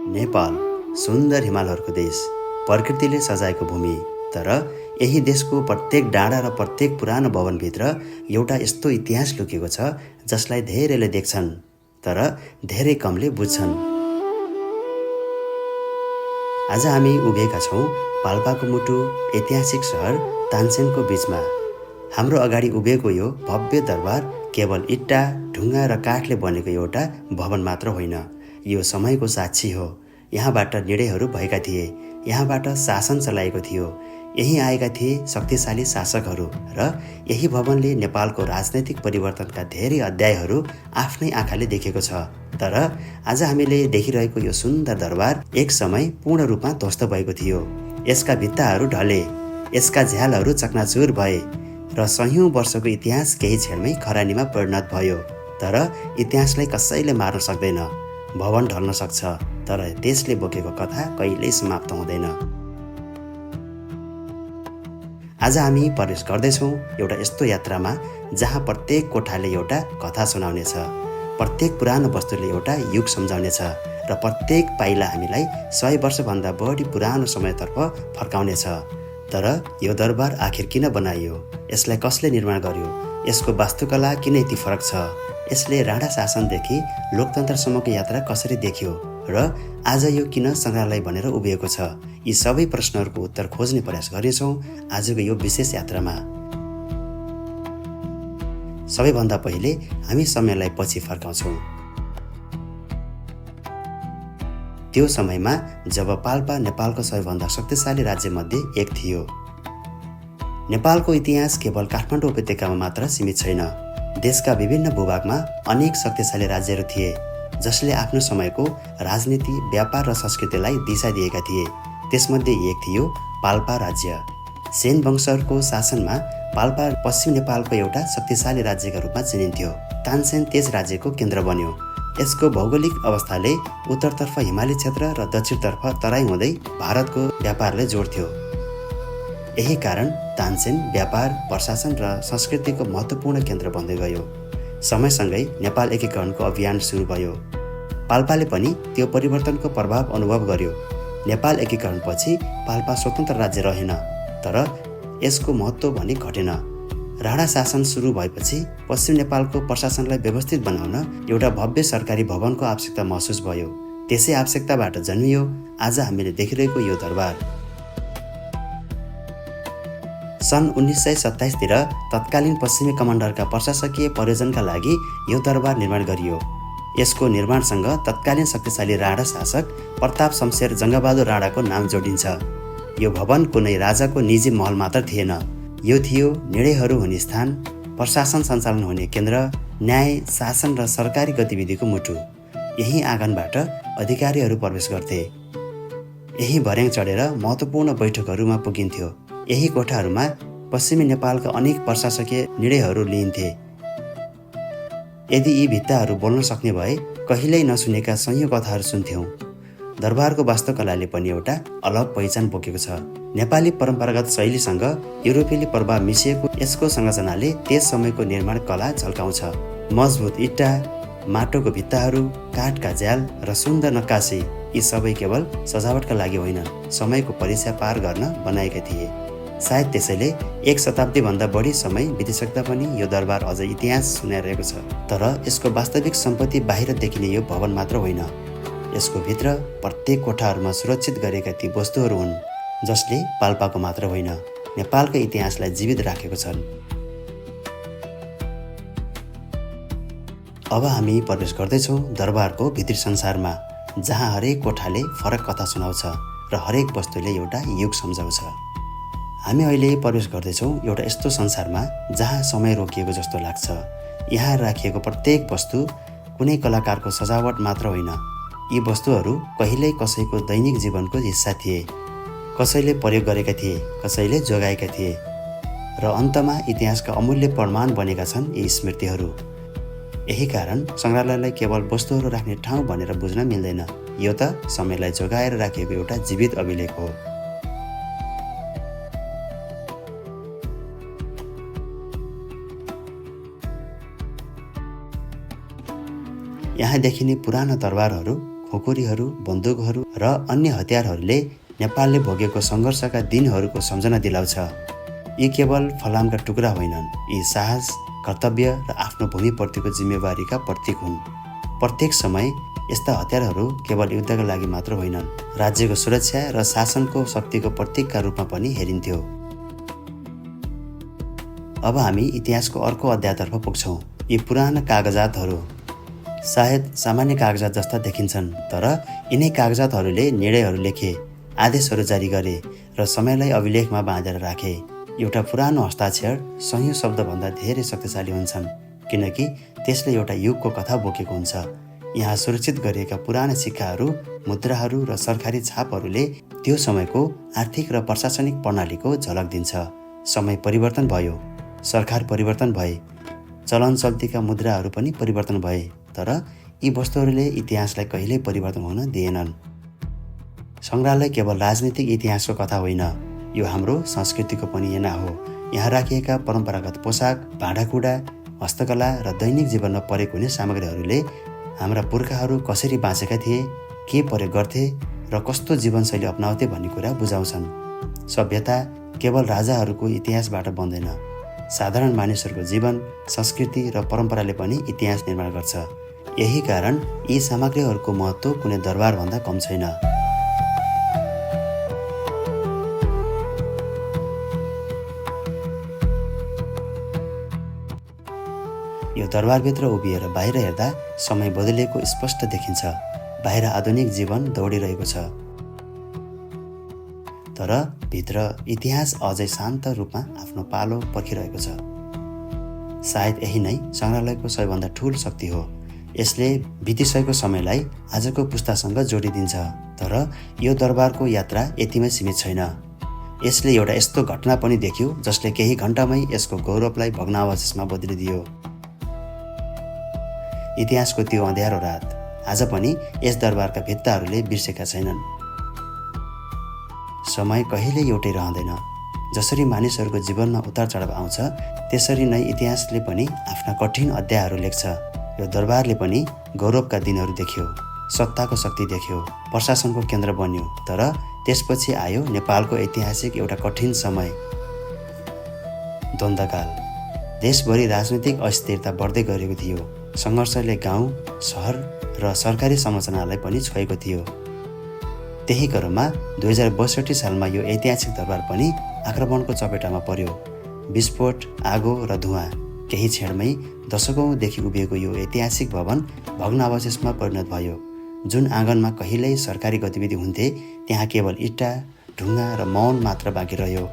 नेपाल सुन्दर हिमालहरूको देश, प्रकृतिले सजाएको भूमि। तर यही देशको प्रत्येक डाँडा र प्रत्येक पुरानो भवनभित्र एउटा यस्तो इतिहास लुकेको छ जसलाई धेरैले देख्छन् तर धेरै कमले बुझ्छन्। आज हामी उभिएका छौँ पाल्पाको मुटु ऐतिहासिक सहर तानसेनको बीचमा। हाम्रो अगाडि उभिएको यो भव्य दरबार केवल इट्टा, ढुङ्गा र काठले बनेको एउटा भवन मात्र होइन, यो समयको साक्षी हो। यहाँबाट निर्णयहरू भएका थिए, यहाँबाट शासन चलाएको थियो, यहीँ आएका थिए शक्तिशाली शासकहरू र यही भवनले नेपालको राजनैतिक परिवर्तनका धेरै अध्यायहरू आफ्नै आँखाले देखेको छ। तर आज हामीले देखिरहेको यो सुन्दर दरबार एक समय पूर्ण रूपमा ध्वस्त भएको थियो। यसका भित्ताहरू ढले, यसका झ्यालहरू चकनाचुर भए र सयौं वर्षको इतिहास केही क्षणमै खरानीमा परिणत भयो। तर इतिहासलाई कसैले मार्न सक्दैन। भवन ढल्न सक्छ तर त्यसले बोकेको कथा कहिल्यै समाप्त हुँदैन। आज हामी प्रवेश गर्दैछौँ एउटा यस्तो यात्रामा जहाँ प्रत्येक कोठाले एउटा कथा सुनाउनेछ, प्रत्येक पुरानो वस्तुले एउटा युग सम्झाउनेछ र प्रत्येक पाइला हामीलाई 100 वर्षभन्दा बढी पुरानो समयतर्फ फर्काउनेछ। तर यो दरबार आखिर किन बनाइयो? यसलाई कसले निर्माण गर्यो? यसको वास्तुकला किन यति फरक छ? यसले राणा शासनदेखि लोकतन्त्रसम्मको यात्रा कसरी देखियो र आज यो किन सङ्ग्रहालय बनेर उभिएको छ? यी सबै प्रश्नहरूको उत्तर खोज्ने प्रयास गर्नेछौँ आजको यो विशेष यात्रामा। सबैभन्दा पहिले हामी समयलाई पछि फर्काउँछौँ। त्यो समयमा जब पाल्पा नेपालको सबैभन्दा शक्तिशाली राज्यमध्ये एक थियो। नेपालको इतिहास केवल काठमाडौँ उपत्यकामा मात्र सीमित छैन। देशका विभिन्न भूभागमा अनेक शक्तिशाली राज्यहरू थिए जसले आफ्नो समयको राजनीति, व्यापार र संस्कृतिलाई दिशा दिएका थिए। त्यसमध्ये एक थियो पाल्पा राज्य। सेन वंशहरूको शासनमा पाल्पा पश्चिम नेपालको एउटा शक्तिशाली राज्यका रूपमा चिनिन्थ्यो। तानसेन त्यस राज्यको केन्द्र बन्यो। यसको भौगोलिक अवस्थाले उत्तरतर्फ हिमाली क्षेत्र र दक्षिणतर्फ तराई हुँदै भारतको व्यापारलाई जोड्थ्यो। यही कारण तानसेन व्यापार, प्रशासन र संस्कृतिको महत्त्वपूर्ण केन्द्र बन्दै गयो। समयसँगै नेपाल एकीकरणको अभियान सुरु भयो। पाल्पाले पनि त्यो परिवर्तनको प्रभाव अनुभव गर्यो। नेपाल एकीकरणपछि पाल्पा स्वतन्त्र राज्य रहेन, तर यसको महत्त्व भने घटेन। राणा शासन सुरु भएपछि पश्चिम नेपालको प्रशासनलाई व्यवस्थित बनाउन एउटा भव्य सरकारी भवनको आवश्यकता महसुस भयो। त्यसै आवश्यकताबाट जन्मियो आज हामीले देखिरहेको यो दरबार। सन् 1927 तिर तत्कालीन पश्चिमी कमान्डरका प्रशासकीय प्रयोजनका लागि यो दरबार निर्माण गरियो। यसको निर्माणसँग तत्कालीन शक्तिशाली राणा शासक प्रताप शमशेर जङ्गबहादुर राणाको नाम जोडिन्छ। यो भवन कुनै राजाको निजी महल मात्र थिएन, यो थियो निर्णयहरू हुने स्थान, प्रशासन सञ्चालन हुने केन्द्र, न्याय, शासन र सरकारी गतिविधिको मुटु। यही आँगनबाट अधिकारीहरू प्रवेश गर्थे, यही भर्याङ चढेर महत्त्वपूर्ण बैठकहरूमा पुगिन्थ्यो, यही कोठाहरूमा पश्चिमी नेपालका अनेक प्रशासकीय निर्णयहरू लिइन्थे। यदि यी भित्ताहरू बोल्न सक्ने भए कहिल्यै नसुनेका सयौं कथाहरू सुन्थ्यौँ। दरबारको वास्तुकलाले पनि एउटा अलग पहिचान बोकेको छ। नेपाली परम्परागत शैलीसँग युरोपेली प्रभाव मिसिएको यसको संरचनाले त्यस समयको निर्माण कला झल्काउँछ। मजबुत इट्टा, माटोको भित्ताहरू, काठका झ्याल र सुन्दर नक्कासी, यी सबै केवल सजावटका लागि होइन, समयको परीक्षा पार गर्न बनाएका थिए। सायद त्यसैले 1 शताब्दीभन्दा बढी समय बितिसक्दा पनि यो दरबार अझ इतिहास सुनाइरहेको छ। तर यसको वास्तविक सम्पत्ति बाहिर देखिने यो भवन मात्र होइन, यसको भित्र प्रत्येक कोठाहरूमा सुरक्षित गरेका ती वस्तुहरू हुन् जसले पाल्पाको मात्र होइन, नेपालको इतिहासलाई जीवित राखेको छन्। अब हामी प्रवेश गर्दैछौँ दरबारको भित्री संसारमा, जहाँ हरेक कोठाले फरक कथा सुनाउँछ र हरेक वस्तुले एउटा युग सम्झाउँछ। हामी अहिले प्रवेश गर्दैछौँ एउटा यस्तो संसारमा जहाँ समय रोकिएको जस्तो लाग्छ। यहाँ राखिएको प्रत्येक वस्तु कुनै कलाकारको सजावट मात्र होइन, यी वस्तुहरू कहिल्यै कसैको दैनिक जीवनको हिस्सा थिए। कसैले प्रयोग गरेका थिए, कसैले जोगाएका थिए र अन्तमा इतिहासका अमूल्य प्रमाण बनेका छन् यी स्मृतिहरू। यही कारण सङ्ग्रहालयलाई केवल वस्तुहरू राख्ने ठाउँ भनेर बुझ्न मिल्दैन, यो त समयलाई जोगाएर राखिएको एउटा जीवित अभिलेख हो। यहाँ देखिने पुराना दरबारहरू खुकुरीहरू, बन्दुकहरू र अन्य हतियारहरूले नेपालले भोगेको सङ्घर्षका दिनहरूको सम्झना दिलाउँछ। यी केवल फलामका टुक्रा होइनन्, यी साहस, कर्तव्य र आफ्नो भूमिप्रतिको जिम्मेवारीका प्रतीक हुन्। प्रत्येक समय यस्ता हतियारहरू केवल युद्धका लागि मात्र होइनन्, राज्यको सुरक्षा र शासनको शक्तिको प्रतीकका रूपमा पनि हेरिन्थ्यो। अब हामी इतिहासको अर्को अध्यायतर्फ पुग्छौँ। यी पुराना कागजातहरू सायद सामान्य कागजात जस्ता देखिन्छन्, तर यिनै कागजातहरूले निर्णयहरू लेखे, आदेशहरू जारी गरे र समयलाई अभिलेखमा बाँधेर राखे। एउटा पुरानो हस्ताक्षर सयौं शब्दभन्दा धेरै शक्तिशाली हुन्छन्, किनकि त्यसले एउटा युगको कथा बोकेको हुन्छ। यहाँ सुरक्षित गरिएका पुराना सिक्काहरू, मुद्राहरू र सरकारी छापहरूले त्यो समयको आर्थिक र प्रशासनिक प्रणालीको झलक दिन्छ। समय परिवर्तन भयो, सरकार परिवर्तन भए, चलन चल्तीका मुद्राहरू पनि परिवर्तन भए, तर यी वस्तुहरूले इतिहासलाई कहिल्यै परिवर्तन हुन दिएनन्। सङ्ग्रहालय केवल राजनीतिक इतिहासको कथा होइन, यो हाम्रो संस्कृतिको पनि ऐना हो। यहाँ राखिएका परम्परागत पोसाक, भाँडाकुँडा, हस्तकला र दैनिक जीवनमा प्रयोग हुने सामग्रीहरूले हाम्रा पुर्खाहरू कसरी बाँचेका थिए, के प्रयोग गर्थे र कस्तो जीवनशैली अपनाउँथे भन्ने कुरा बुझाउँछन्। सभ्यता केवल राजाहरूको इतिहासबाट बन्दैन, साधारण मानिसहरूको जीवन, संस्कृति र परम्पराले पनि इतिहास निर्माण गर्छ। यही कारण यी सामग्रीहरूको महत्त्व कुनै दरबारभन्दा कम छैन। यो दरबारभित्र उभिएर बाहिर हेर्दा समय बदलिएको स्पष्ट देखिन्छ। बाहिर आधुनिक जीवन दौडिरहेको छ, तर भित्र इतिहास अझै शान्त रूपमा आफ्नो पालो पर्खिरहेको छ। सायद यही नै सङ्ग्रहालयको सबैभन्दा ठुलो शक्ति हो। यसले बितिसकेको समयलाई आजको पुस्तासँग जोडिदिन्छ। तर यो दरबारको यात्रा यतिमै सीमित छैन। यसले एउटा यस्तो घटना पनि देख्यो जसले केही घन्टामै यसको गौरवलाई भग्नावशेषमा बदलिदियो। इतिहासको त्यो अँध्यारो रात आज पनि यस दरबारका भित्ताहरूले बिर्सेका छैनन्। समय कहिल्यै एउटै रहँदैन। जसरी मानिसहरूको जीवनमा उतार चढाव आउँछ, त्यसरी नै इतिहासले पनि आफ्ना कठिन अध्यायहरू लेख्छ। यो दरबारले पनि गौरवका दिनहरू देख्यो, सत्ताको शक्ति देख्यो, प्रशासनको केन्द्र बन्यो, तर त्यसपछि आयो नेपालको ऐतिहासिक एउटा कठिन समय, द्वन्द्वकाल। देशभरि राजनीतिक अस्थिरता बढ्दै गएको थियो। सङ्घर्षले गाउँ, सहर र सरकारी संरचनालाई पनि छोएको थियो। त्यही क्रममा 2062 सालमा यो ऐतिहासिक दरबार पनि आक्रमणको चपेटामा पर्यो। विस्फोट, आगो र धुवाँ। केही क्षणमै दशकौँदेखि उभिएको यो ऐतिहासिक भवन भग्नावशेषमा परिणत भयो। जुन आँगनमा कहिल्यै सरकारी गतिविधि हुन्थे, त्यहाँ केवल इँटा, ढुङ्गा र मौन मात्र बाँकी रह्यो।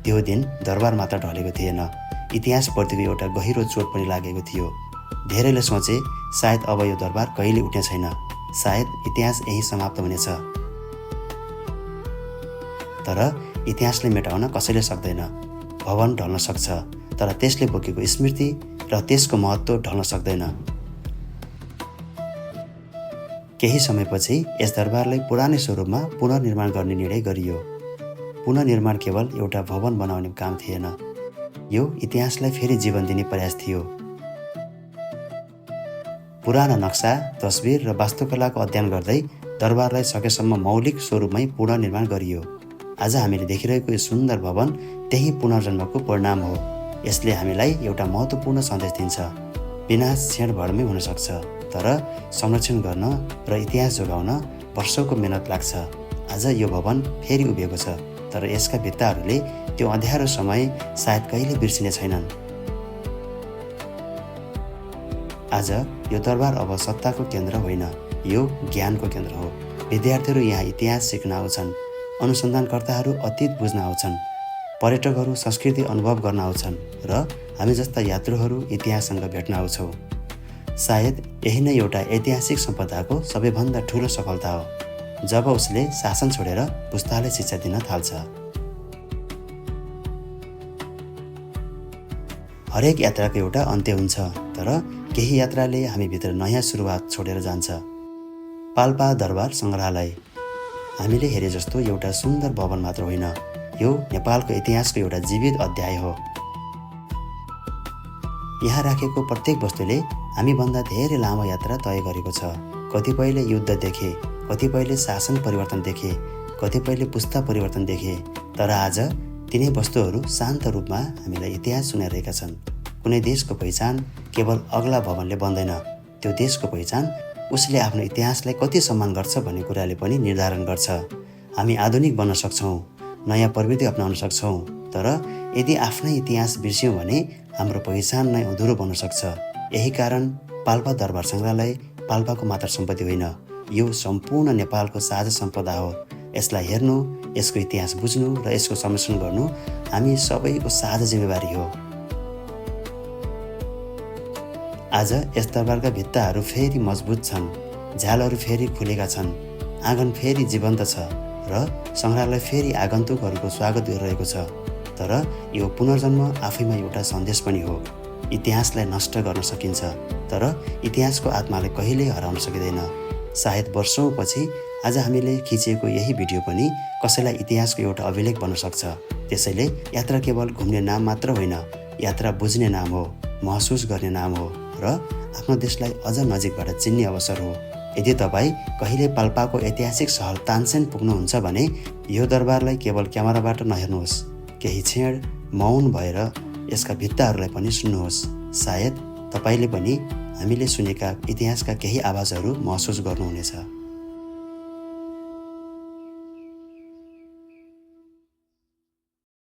त्यो दिन दरबार मात्र ढलेको थिएन, इतिहासप्रतिको एउटा गहिरो चोट पनि लागेको थियो। धेरैले सोचे सायद अब यो दरबार कहिले उठ्ने छैन, सायद इतिहास यही समाप्त हुनेछ। तर इतिहासले मेटाउन कसैले सक्दैन। भवन ढल्न सक्छ, तर त्यसले बोकेको स्मृति र त्यसको महत्त्व ढल्न सक्दैन। केही समयपछि यस दरबारलाई पुरानै स्वरूपमा पुनर्निर्माण गर्ने निर्णय गरियो। पुनर्निर्माण केवल एउटा भवन बनाउने काम थिएन, यो इतिहासलाई फेरि जीवन दिने प्रयास थियो। पुराना नक्सा, तस्बिर र वास्तुकलाको अध्ययन गर्दै दरबारलाई सकेसम्म मौलिक स्वरूपमै पुनर्निर्माण गरियो। आज हामीले देखिरहेको यो सुन्दर भवन त्यही पुनर्जन्मको परिणाम हो। यसले हामीलाई एउटा महत्त्वपूर्ण सन्देश दिन्छ। विनाश क्षणभरमै हुन सक्छ, तर संरक्षण गर्न र इतिहास जोगाउन वर्षौंको मेहनत लाग्छ। आज यो भवन फेरि उभिएको छ, तर यसका भित्ताहरूले त्यो अँध्यारो समय सायद कहिले बिर्सिने छैनन्। आज यो दरबार अब सत्ताको केन्द्र होइन, यो ज्ञानको केन्द्र हो। विद्यार्थीहरू यहाँ इतिहास सिक्न आउँछन्, अनुसन्धानकर्ताहरू अतीत बुझ्न आउँछन्, पर्यटकहरू संस्कृति अनुभव गर्न आउँछन् र हामी जस्ता यात्रुहरू इतिहाससँग भेट्न आउँछौँ। सायद यही नै एउटा ऐतिहासिक सम्पदाको सबैभन्दा ठुलो सफलता हो, जब उसले शासन छोडेर पुस्तालाई शिक्षा दिन थाल्छ। हरेक यात्राको एउटा अन्त्य हुन्छ, तर केही यात्राले हामीभित्र नयाँ सुरुवात छोडेर जान्छ। पाल्पा दरबार सङ्ग्रहालय हामीले हेरे जस्तो एउटा सुन्दर भवन मात्र होइन, यो नेपालको इतिहासको एउटा जीवित अध्याय हो। यहाँ राखेको प्रत्येक वस्तुले हामीभन्दा धेरै लामो यात्रा तय गरेको छ। कतिपयले युद्ध देखे, कतिपयले शासन परिवर्तन देखे, कतिपयले पुस्ता परिवर्तन देखे, तर आज तिनै वस्तुहरू शान्त रूपमा हामीलाई इतिहास सुनाइरहेका छन्। कुनै देशको पहिचान केवल अग्ला भवनले बन्दैन, त्यो देशको पहिचान उसले आफ्नो इतिहासलाई कति सम्मान गर्छ भन्ने कुराले पनि निर्धारण गर्छ। हामी आधुनिक बन्न सक्छौँ, नयाँ प्रविधि अपनाउन सक्छौँ, तर यदि आफ्नै इतिहास बिर्स्यौँ भने हाम्रो पहिचान नै अधुरो बन्न सक्छ। यही कारण पाल्पा दरबार सङ्ग्रहालय पाल्पाको मात्र सम्पत्ति होइन, यो सम्पूर्ण नेपालको साझा सम्पदा हो। यसलाई हेर्नु, यसको इतिहास बुझ्नु र यसको संरक्षण गर्नु हामी सबैको साझा जिम्मेवारी हो। आज यस दरबारका भित्ताहरू फेरि मजबुत छन्, झ्यालहरू फेरि खुलेका छन्, आँगन फेरि जीवन्त छ र सङ्ग्रहालय फेरि आगन्तुकहरूको स्वागत गरिरहेको छ। तर यो पुनर्जन्म आफैमा एउटा सन्देश पनि हो। इतिहासलाई नष्ट गर्न सकिन्छ, तर इतिहासको आत्मालाई कहिल्यै हराउन सकिँदैन। सायद वर्षौँपछि आज हामीले खिचेको यही भिडियो पनि कसैलाई इतिहासको एउटा अभिलेख बन्न सक्छ। त्यसैले यात्रा केवल घुम्ने नाम मात्र होइन, यात्रा बुझ्ने नाम हो, महसुस गर्ने नाम हो र आफ्नो देशलाई अझ नजिकबाट चिन्ने अवसर हो। यदि तपाईँ कहिले पाल्पाको ऐतिहासिक सहर तानसेन पुग्नुहुन्छ भने यो दरबारलाई केवल क्यामेराबाट नहेर्नुहोस्, केही क्षण मौन भएर यसका भित्ताहरूलाई पनि सुन्नुहोस्। सायद तपाईँले पनि हामीले सुनेका इतिहासका केही आवाजहरू महसुस गर्नुहुनेछ।